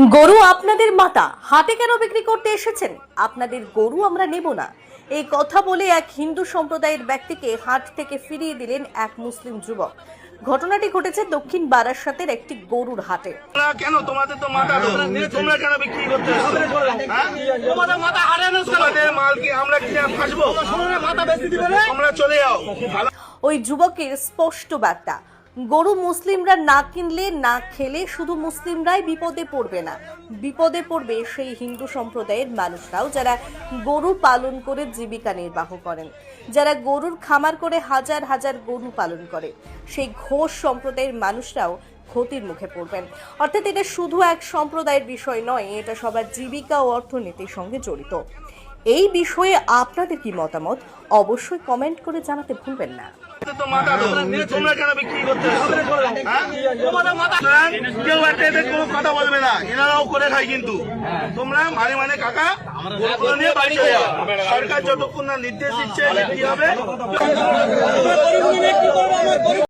গরু আপনাদের মাতা, হাটে কেন বিক্রি করতে এসেছেন? আপনাদের গরু আমরা নেব না, এই কথা বলে এক হিন্দু সম্প্রদায়ের ব্যক্তিকে হাট থেকে ফিরিয়ে দিলেন এক মুসলিম যুবক। ঘটনাটি ঘটেছে দক্ষিণ বারাসাতের একটি গরুর হাটে। কেন তোমাদের তো মাথা, তোমরা কেন বিক্রি করতে এসেছো? তোমাদের মাথা হারে না, তোমাদের মাল কি আমরা কি ফাঁসবো? মাথা বেশি দিবে না, তোমরা চলে যাও। ওই যুবকের স্পষ্ট বার্তা, গরু মুসলিমরা না কিনলে না খেলে শুধু মুসলিমরাই বিপদে পড়বে না, বিপদে পড়বে সেই হিন্দু সম্প্রদায়ের মানুষরাও, যারা গরু পালন করে জীবিকা নির্বাহ করেন, যারা গরুর খামার করে হাজার হাজার গরু পালন করে। সেই ঘোষ সম্প্রদায়ের মানুষরাও ক্ষতির মুখে পড়বেন। অর্থাৎ এটা শুধু এক সম্প্রদায়ের বিষয় নয়, এটা সবার জীবিকা ও অর্থনীতির সঙ্গে জড়িত। এই বিষয়ে আপনাদের কি মতামত অবশ্যই কমেন্ট করে জানাতে ভুলবেন না। তোমরা কেন বিক্রি করতে এসেছো? কেউ একটা এদের কোনো কথা বলবে না, এনারাও করে খায়। কিন্তু তোমরা মানে কাকা নিয়ে বাড়ি চলে যাও। সরকার যতক্ষণ না নির্দেশ দিচ্ছে কি হবে।